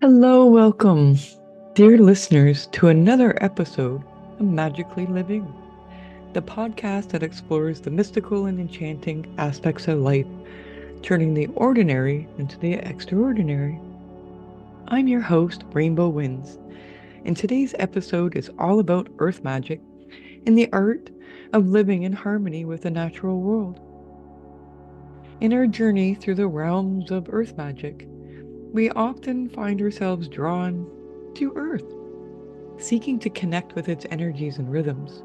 Hello, welcome, dear listeners, to another episode of Magically Living, the podcast that explores the mystical and enchanting aspects of life, turning the ordinary into the extraordinary. I'm your host, Rainbow Winds, and today's episode is all about Earth Magick and the art of living in harmony with the natural world. In our journey through the realms of Earth Magick, we often find ourselves drawn to Earth, seeking to connect with its energies and rhythms.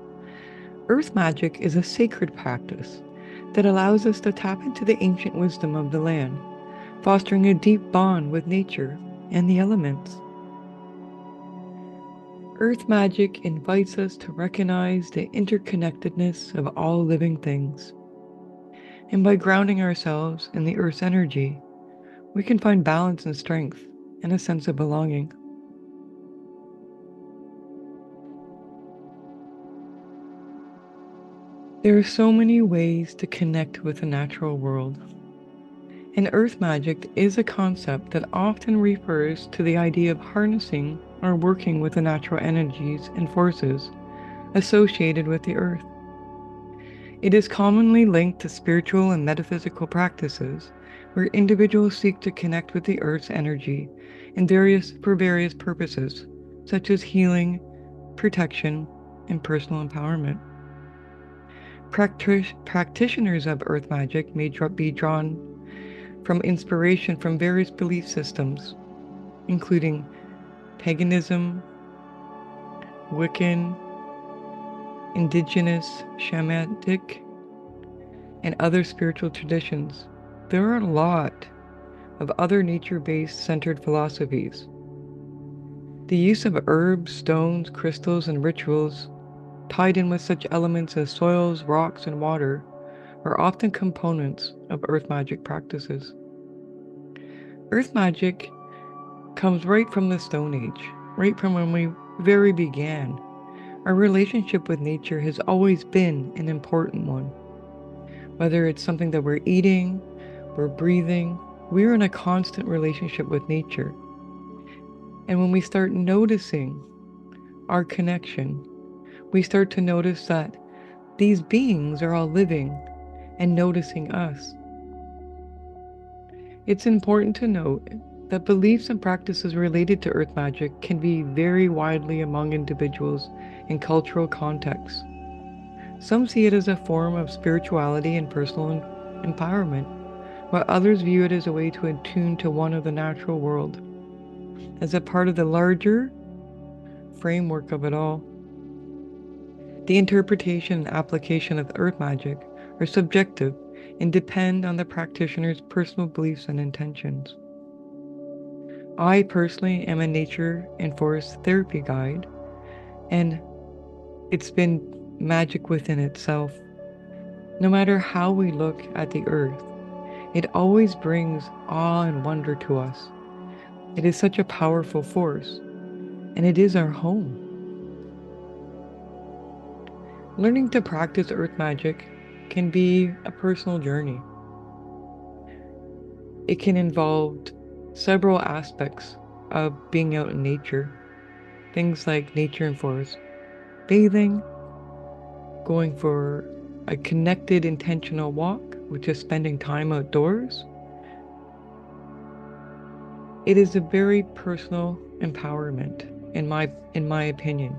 Earth Magick is a sacred practice that allows us to tap into the ancient wisdom of the land, fostering a deep bond with nature and the elements. Earth Magick invites us to recognize the interconnectedness of all living things. And by grounding ourselves in the Earth's energy, we can find balance and strength and a sense of belonging. There are so many ways to connect with the natural world. And Earth Magick is a concept that often refers to the idea of harnessing or working with the natural energies and forces associated with the Earth. It is commonly linked to spiritual and metaphysical practices where individuals seek to connect with the Earth's energy for various purposes, such as healing, protection, and personal empowerment. Practitioners of Earth Magick may be drawn from inspiration from various belief systems, including paganism, Wiccan, indigenous, shamanic, and other spiritual traditions. There are a lot of other nature-based centered philosophies. The use of herbs, stones, crystals, and rituals tied in with such elements as soils, rocks, and water are often components of Earth Magick practices. Earth Magick comes right from the Stone Age, right from when we very began. Our relationship with nature has always been an important one. Whether it's something that we're eating, we're breathing, we're in a constant relationship with nature. And when we start noticing our connection, we start to notice that these beings are all living and noticing us. It's important to note that beliefs and practices related to Earth Magick can be vary widely among individuals in cultural contexts. Some see it as a form of spirituality and personal empowerment, while others view it as a way to attune to one of the natural world, as a part of the larger framework of it all. The interpretation and application of Earth Magick are subjective and depend on the practitioner's personal beliefs and intentions. I personally am a nature and forest therapy guide, and it's been magic within itself. No matter how we look at the earth, it always brings awe and wonder to us. It is such a powerful force, and it is our home. Learning to practice Earth Magick can be a personal journey. It can involve several aspects of being out in nature. Things like nature and forest bathing, going for a connected intentional walk, which is spending time outdoors. It is a very personal empowerment in my opinion.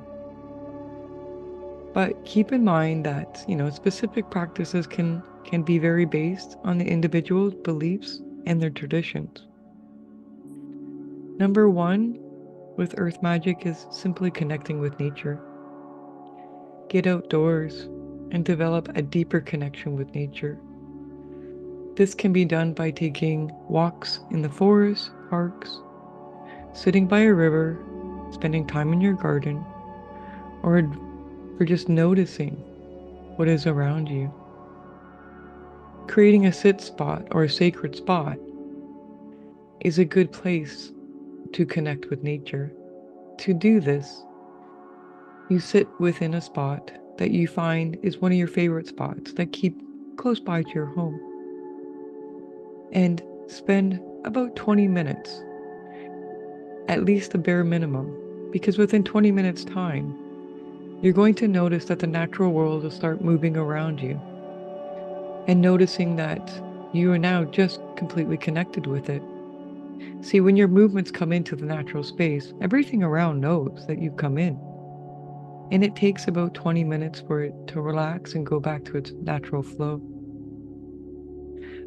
But keep in mind that, specific practices can be very based on the individual's beliefs and their traditions. Number one with Earth Magick is simply connecting with nature. Get outdoors and develop a deeper connection with nature. This can be done by taking walks in the forest, parks, sitting by a river, spending time in your garden, or just noticing what is around you. Creating a sit spot or a sacred spot is a good place to connect with nature. To do this, you sit within a spot that you find is one of your favorite spots that keep close by to your home, and spend about 20 minutes at least the bare minimum, because within 20 minutes time, you're going to notice that the natural world will start moving around you and noticing that you are now just completely connected with it. See, when your movements come into the natural space, everything around knows that you've come in. And it takes about 20 minutes for it to relax and go back to its natural flow.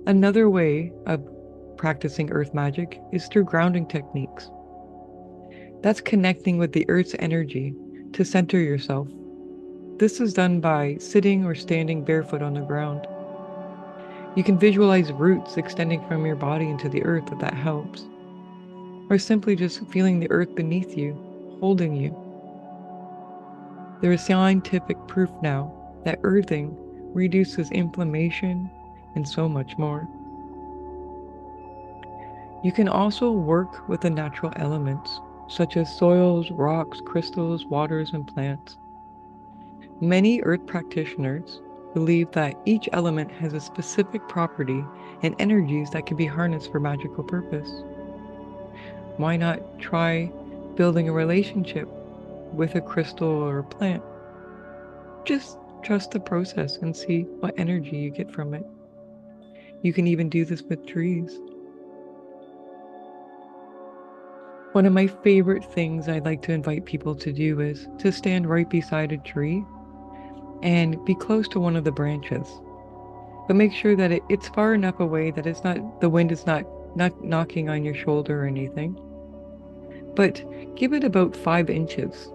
Another way of practicing Earth Magick is through grounding techniques. That's connecting with the Earth's energy to center yourself. This is done by sitting or standing barefoot on the ground. You can visualize roots extending from your body into the earth if that helps. Or simply just feeling the earth beneath you, holding you. There is scientific proof now that earthing reduces inflammation and so much more. You can also work with the natural elements, such as soils, rocks, crystals, waters, and plants. Many earth practitioners believe that each element has a specific property and energies that can be harnessed for magical purpose. Why not try building a relationship with a crystal or a plant? Just trust the process and see what energy you get from it. You can even do this with trees. One of my favorite things I'd like to invite people to do is to stand right beside a tree and be close to one of the branches. But make sure that it's far enough away that the wind is not knocking on your shoulder or anything. But give it about 5 inches.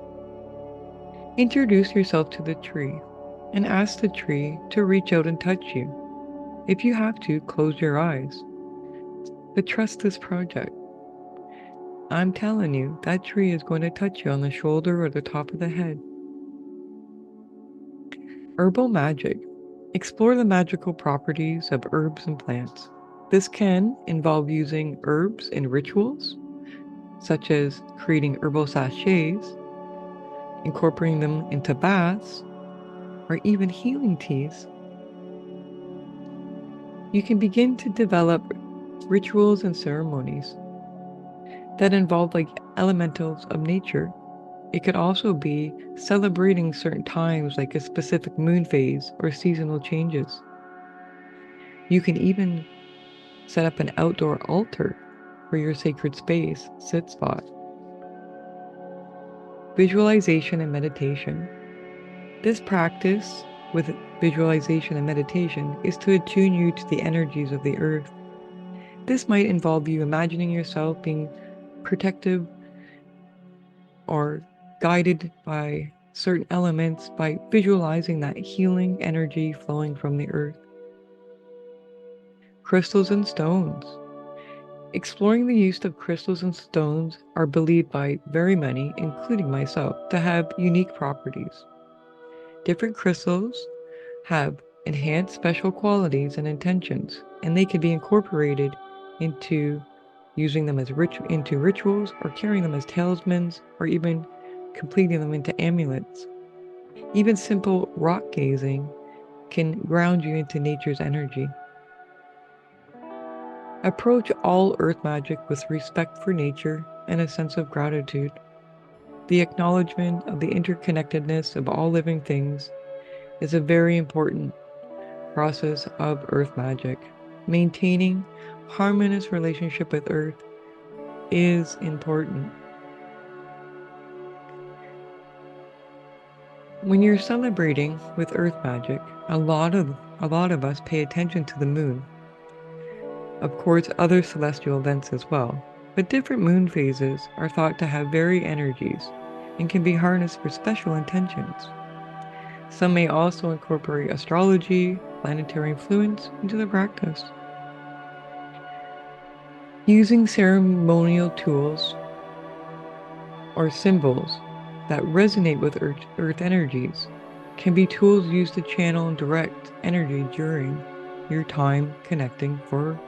Introduce yourself to the tree and ask the tree to reach out and touch you. If you have to, close your eyes. But trust this project. I'm telling you, that tree is going to touch you on the shoulder or the top of the head. Herbal magic. Explore the magical properties of herbs and plants. This can involve using herbs in rituals, such as creating herbal sachets, incorporating them into baths, or even healing teas. You can begin to develop rituals and ceremonies that involve elementals of nature. It could also be celebrating certain times like a specific moon phase or seasonal changes. You can even set up an outdoor altar for your sacred space, sit spot. Visualization and meditation. This practice with visualization and meditation is to attune you to the energies of the earth. This might involve you imagining yourself being protective or guided by certain elements by visualizing that healing energy flowing from the earth. Crystals and stones. Exploring the use of crystals and stones are believed by very many, including myself, to have unique properties. Different crystals have enhanced special qualities and intentions, and they can be incorporated into using them as into rituals, or carrying them as talismans, or even completing them into amulets. Even simple rock gazing can ground you into nature's energy. Approach all earth magic with respect for nature and a sense of gratitude. The acknowledgement of the interconnectedness of all living things is a very important process of earth magic. Maintaining harmonious relationship with earth is important. When you're celebrating with earth magic, a lot of us pay attention to the moon. Of course, other celestial events as well, but different moon phases are thought to have varied energies and can be harnessed for special intentions. Some may also incorporate astrology, planetary influence into the practice. Using ceremonial tools or symbols that resonate with earth energies can be tools used to channel and direct energy during your time connecting for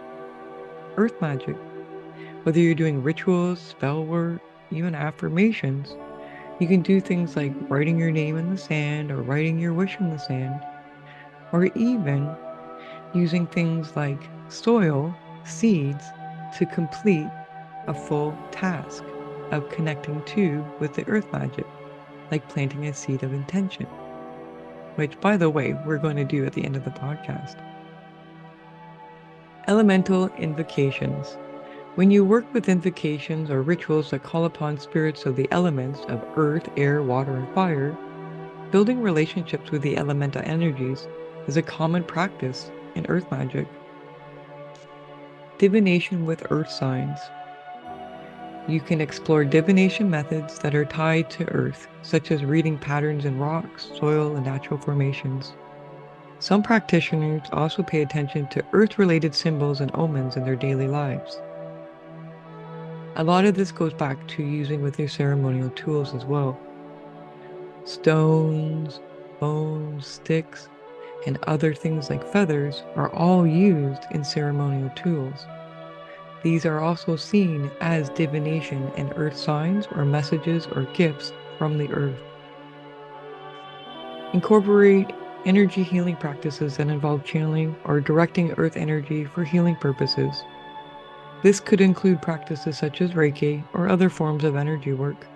earth magic. Whether you're doing rituals, spell work, even affirmations, you can do things like writing your name in the sand or writing your wish in the sand, or even using things like soil, seeds, to complete a full task, of connecting to with the Earth Magick, like planting a seed of intention, which, by the way, we're going to do at the end of the podcast. Elemental invocations. When you work with invocations or rituals that call upon spirits of the elements of earth, air, water, and fire, building relationships with the elemental energies is a common practice in Earth Magick. Divination with earth signs. You can explore divination methods that are tied to earth, such as reading patterns in rocks, soil, and natural formations. Some practitioners also pay attention to earth-related symbols and omens in their daily lives. A lot of this goes back to using with your ceremonial tools as well. Stones, bones, sticks, and other things like feathers are all used in ceremonial tools. These are also seen as divination and earth signs or messages or gifts from the earth. Incorporate energy healing practices that involve channeling or directing earth energy for healing purposes. This could include practices such as Reiki or other forms of energy work.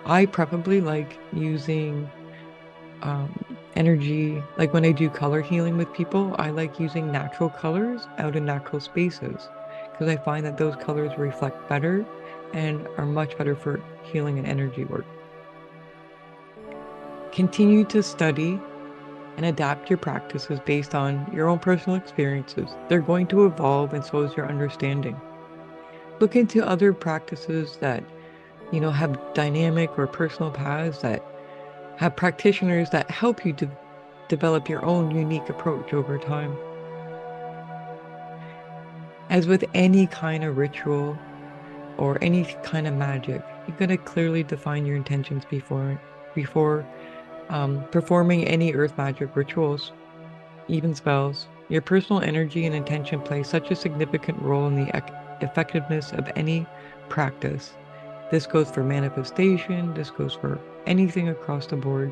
I preferably like using energy, like when I do color healing with people, I like using natural colors out in natural spaces because I find that those colors reflect better and are much better for healing and energy work. Continue to study and adapt your practices based on your own personal experiences. They're going to evolve, and so is your understanding. Look into other practices that, have dynamic or personal paths that have practitioners that help you to develop your own unique approach over time. As with any kind of ritual or any kind of magic, you gotta clearly define your intentions before performing any earth magic rituals, even spells. Your personal energy and intention play such a significant role in the effectiveness of any practice. This goes for manifestation, this goes for anything across the board.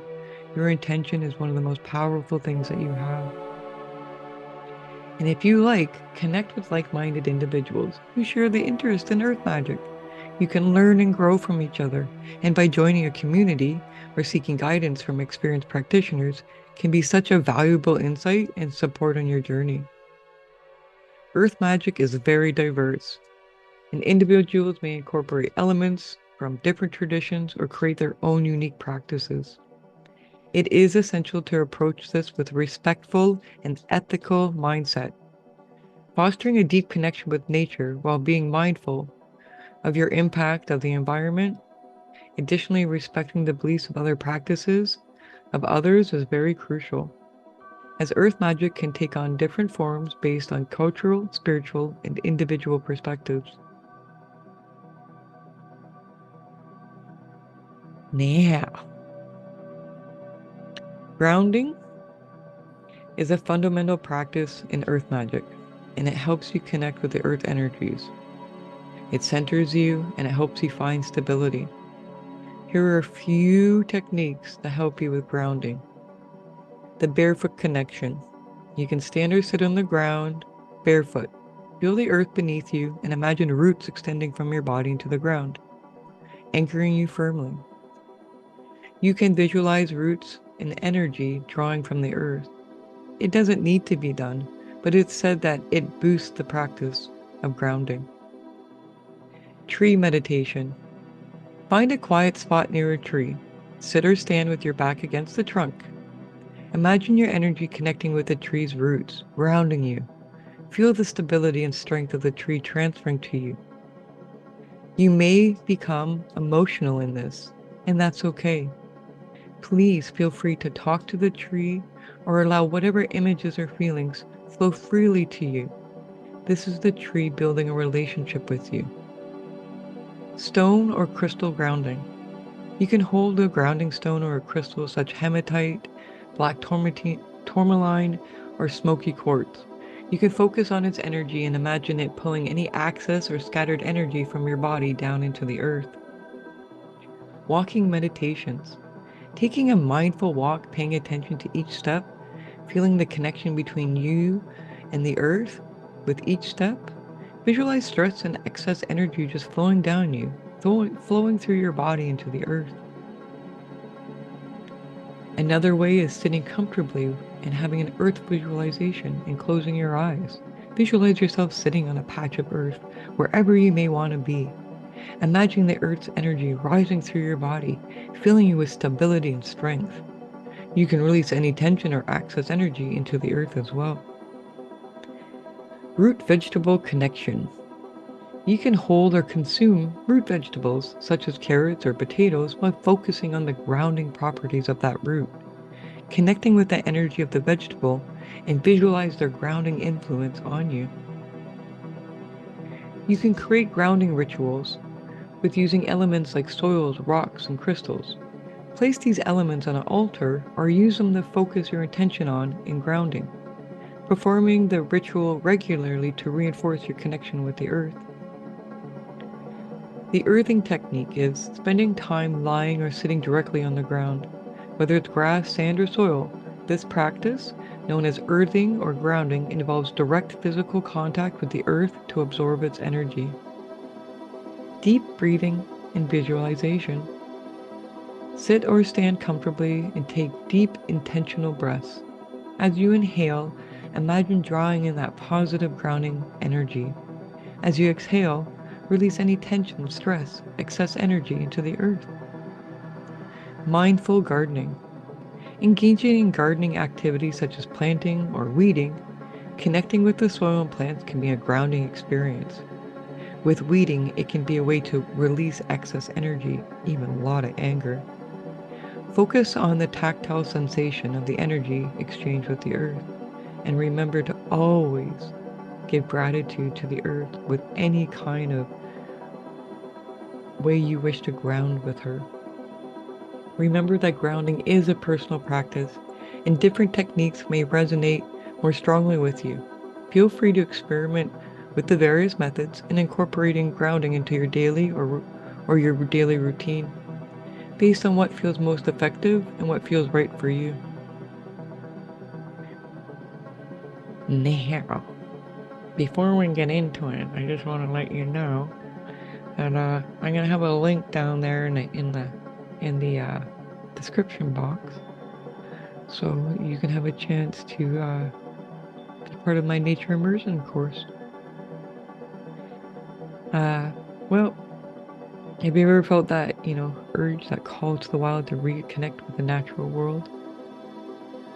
Your intention is one of the most powerful things that you have. And if you connect with like-minded individuals who share the interest in Earth Magick. You can learn and grow from each other, and by joining a community or seeking guidance from experienced practitioners can be such a valuable insight and support on your journey. Earth Magick is very diverse, and individuals may incorporate elements from different traditions or create their own unique practices. It is essential to approach this with a respectful and ethical mindset, fostering a deep connection with nature while being mindful of your impact of the environment. Additionally, respecting the beliefs of other practices of others is very crucial, as Earth Magick can take on different forms based on cultural, spiritual, and individual perspectives. Now, grounding is a fundamental practice in Earth Magick, and it helps you connect with the earth energies. It centers you and it helps you find stability. Here are a few techniques that help you with grounding. The barefoot connection. You can stand or sit on the ground barefoot. Feel the earth beneath you and imagine roots extending from your body into the ground, anchoring you firmly. You can visualize roots and energy drawing from the earth. It doesn't need to be done, but it's said that it boosts the practice of grounding. Tree meditation. Find a quiet spot near a tree. Sit or stand with your back against the trunk. Imagine your energy connecting with the tree's roots, grounding you. Feel the stability and strength of the tree transferring to you. You may become emotional in this, and that's okay. Please feel free to talk to the tree or allow whatever images or feelings flow freely to you. This is the tree building a relationship with you. Stone or crystal grounding. You can hold a grounding stone or a crystal such hematite, black tourmaline, or smoky quartz. You can focus on its energy and imagine it pulling any excess or scattered energy from your body down into the earth. Walking meditations. Taking a mindful walk, paying attention to each step, feeling the connection between you and the earth with each step. Visualize stress and excess energy just flowing down you, flowing through your body into the earth. Another way is sitting comfortably and having an earth visualization and closing your eyes. Visualize yourself sitting on a patch of earth, wherever you may want to be. Imagine the earth's energy rising through your body, filling you with stability and strength. You can release any tension or excess energy into the earth as well. Root vegetable connection. You can hold or consume root vegetables, such as carrots or potatoes, by focusing on the grounding properties of that root. Connecting with the energy of the vegetable and visualize their grounding influence on you. You can create grounding rituals with using elements like soils, rocks, and crystals. Place these elements on an altar or use them to focus your intention on in grounding, performing the ritual regularly to reinforce your connection with the earth. The earthing technique is spending time lying or sitting directly on the ground. Whether it's grass, sand, or soil, this practice, known as earthing or grounding, involves direct physical contact with the earth to absorb its energy. Deep breathing and visualization. Sit or stand comfortably and take deep, intentional breaths. As you inhale, imagine drawing in that positive grounding energy. As you exhale, release any tension, stress, excess energy into the earth. Mindful gardening. Engaging in gardening activities such as planting or weeding, connecting with the soil and plants can be a grounding experience. With weeding, it can be a way to release excess energy, even a lot of anger. Focus on the tactile sensation of the energy exchange with the earth, and remember to always give gratitude to the earth with any kind of way you wish to ground with her. Remember that grounding is a personal practice, and different techniques may resonate more strongly with you. Feel free to experiment with the various methods and incorporating grounding into your daily or your daily routine, based on what feels most effective and what feels right for you. Now, before we get into it, I just want to let you know that I'm gonna have a link down there in the description box, so you can have a chance to be part of my Nature Immersion Course. Well, have you ever felt that, urge, that call to the wild to reconnect with the natural world?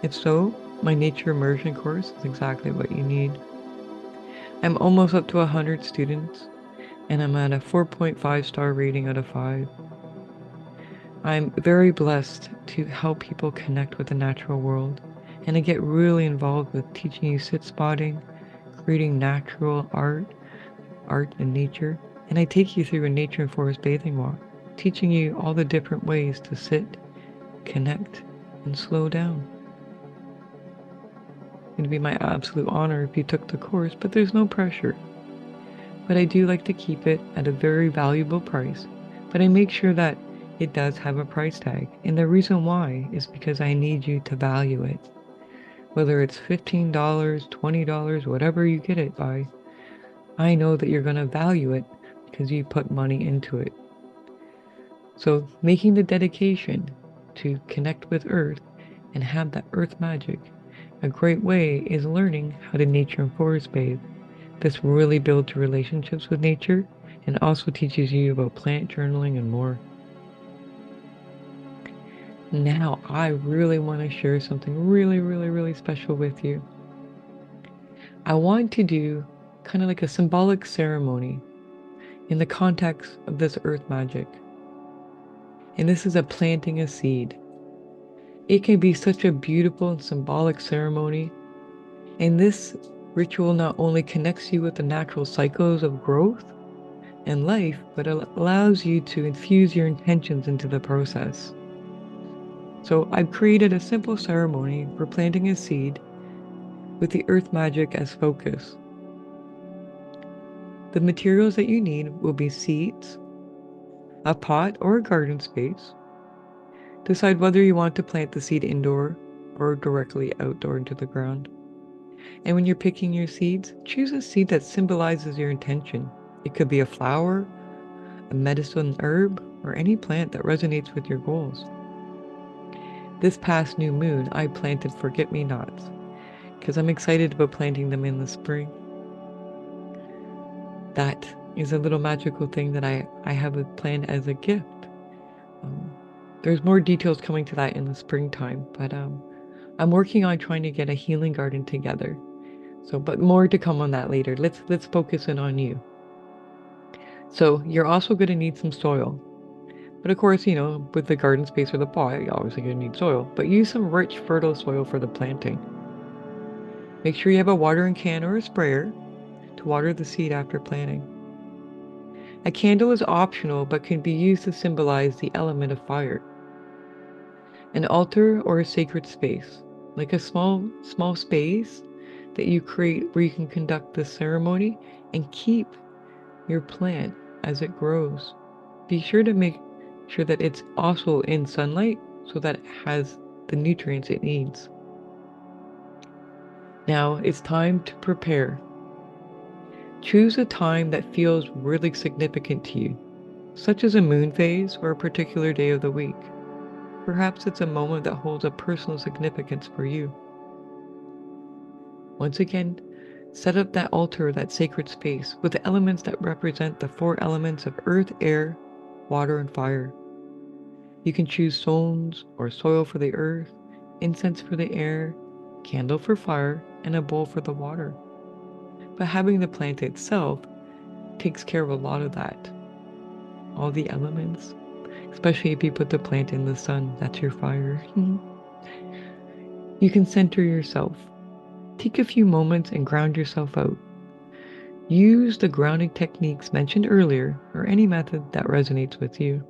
If so, my Nature Immersion Course is exactly what you need. I'm almost up to 100 students, and I'm at a 4.5 star rating out of 5. I'm very blessed to help people connect with the natural world, and I get really involved with teaching you sit spotting, creating natural art and nature, and I take you through a nature and forest bathing walk, teaching you all the different ways to sit, connect, and slow down. It'd be my absolute honor if you took the course, but there's no pressure. But I do like to keep it at a very valuable price, but I make sure that it does have a price tag, and the reason why is because I need you to value it. Whether it's $15, $20, whatever you get it by, I know that you're going to value it because you put money into it. So making the dedication to connect with Earth and have that Earth magic, a great way is learning how to nature and forest bathe. This really builds relationships with nature and also teaches you about plant journaling and more. Now, I really want to share something really, really, really special with you. I want to do kind of like a symbolic ceremony in the context of this Earth magic. And this is a planting a seed. It can be such a beautiful and symbolic ceremony. And this ritual not only connects you with the natural cycles of growth and life, but it allows you to infuse your intentions into the process. So I've created a simple ceremony for planting a seed with the Earth magic as focus. The materials that you need will be seeds, a pot or a garden space. Decide whether you want to plant the seed indoor or directly outdoor into the ground. And when you're picking your seeds, choose a seed that symbolizes your intention. It could be a flower, a medicine herb, or any plant that resonates with your goals. This past new moon, I planted forget-me-nots because I'm excited about planting them in the spring. That is a little magical thing that I have planned as a gift. There's more details coming to that in the springtime, but I'm working on trying to get a healing garden together. But more to come on that later. Let's focus in on you. So you're also going to need some soil. But of course, with the garden space or the pot, you're obviously going to need soil. But use some rich, fertile soil for the planting. Make sure you have a watering can or a sprayer to water the seed after planting. A candle is optional, but can be used to symbolize the element of fire. An altar or a sacred space, like a small space that you create where you can conduct the ceremony and keep your plant as it grows. Be sure to make sure that it's also in sunlight so that it has the nutrients it needs. Now it's time to prepare. Choose a time that feels really significant to you, such as a moon phase or a particular day of the week. Perhaps it's a moment that holds a personal significance for you. Once again, set up that altar, that sacred space, with the elements that represent the 4 elements of earth, air, water, and fire. You can choose stones or soil for the earth, incense for the air, candle for fire, and a bowl for the water. But having the plant itself takes care of a lot of that. All the elements, especially if you put the plant in the sun, that's your fire. You can center yourself. Take a few moments and ground yourself out. Use the grounding techniques mentioned earlier or any method that resonates with you.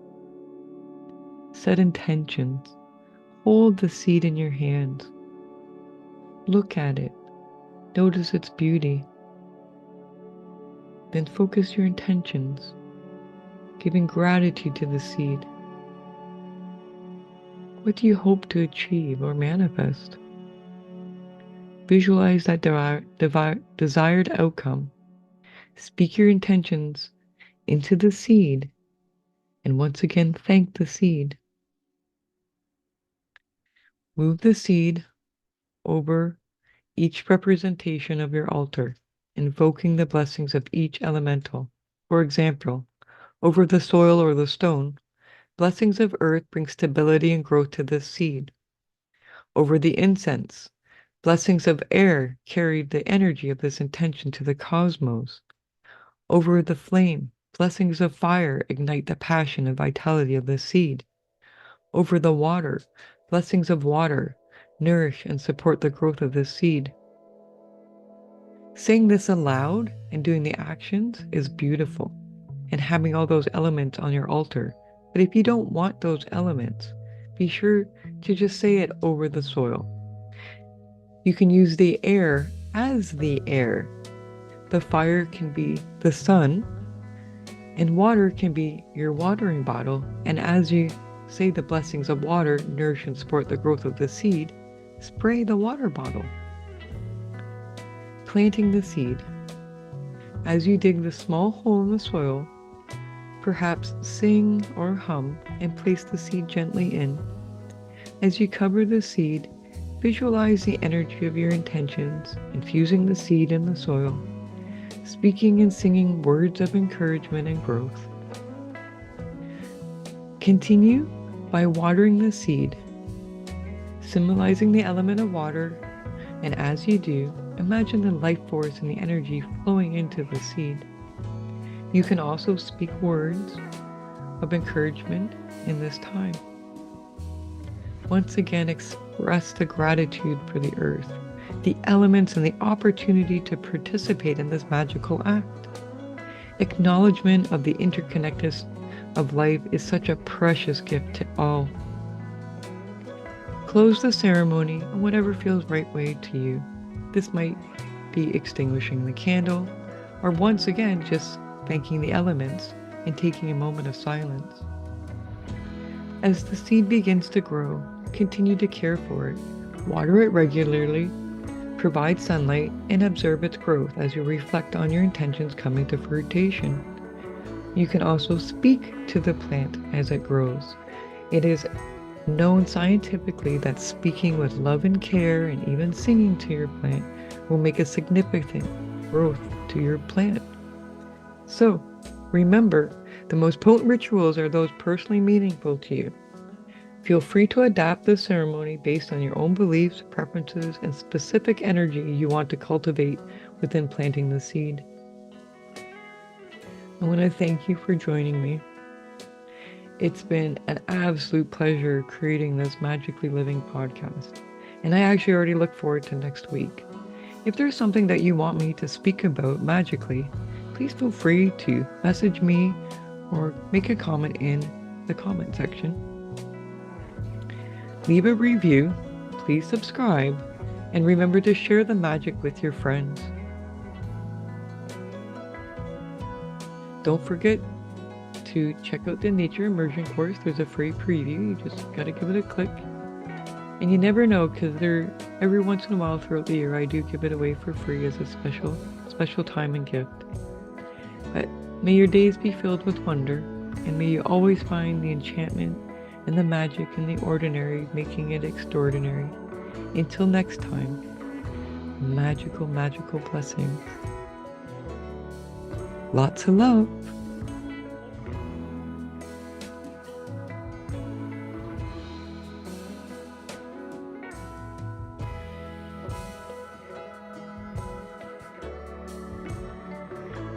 Set intentions. Hold the seed in your hands. Look at it. Notice its beauty. Then focus your intentions, giving gratitude to the seed. What do you hope to achieve or manifest? Visualize that desired outcome. Speak your intentions into the seed, and once again, thank the seed. Move the seed over each representation of your altar, invoking the blessings of each elemental. For example, over the soil or the stone, blessings of earth bring stability and growth to this seed. Over the incense, blessings of air carry the energy of this intention to the cosmos. Over the flame, blessings of fire ignite the passion and vitality of the seed. Over the water, blessings of water nourish and support the growth of this seed. Saying this aloud and doing the actions is beautiful, and having all those elements on your altar. But if you don't want those elements, be sure to just say it over the soil. You can use the air as the air. The fire can be the sun, and water can be your watering bottle. And as you say the blessings of water nourish and support the growth of the seed, spray the water bottle. Planting the seed. As you dig the small hole in the soil, perhaps sing or hum and place the seed gently in. As you cover the seed, visualize the energy of your intentions, infusing the seed in the soil, speaking and singing words of encouragement and growth. Continue by watering the seed, symbolizing the element of water, and as you do, imagine the life force and the energy flowing into the seed. You can also speak words of encouragement in this time. Once again, express the gratitude for the earth, the elements, and the opportunity to participate in this magical act. Acknowledgement of the interconnectedness of life is such a precious gift to all. Close the ceremony in whatever feels right way to you. This might be extinguishing the candle, or once again, just thanking the elements and taking a moment of silence. As the seed begins to grow, continue to care for it. Water it regularly, Provide sunlight and observe its growth as you reflect on your intentions coming to fruition. You can also speak to the plant as it grows. It is known scientifically that speaking with love and care and even singing to your plant will make a significant growth to your plant. So, remember, the most potent rituals are those personally meaningful to you. Feel free to adapt the ceremony based on your own beliefs, preferences, and specific energy you want to cultivate within planting the seed. I want to thank you for joining me. It's been an absolute pleasure creating this Magickally Living podcast, and I actually already look forward to next week. If there's something that you want me to speak about magically, please feel free to message me or make a comment in the comment section. Leave a review, please subscribe, and remember to share the magic with your friends. Don't forget to check out the Nature Immersion Course. There's a free preview. You just gotta give it a click. And you never know, because every once in a while throughout the year, I do give it away for free as a special time and gift. But may your days be filled with wonder, and may you always find the enchantment and the magic in the ordinary, making it extraordinary. Until next time, magical blessings. Lots of love.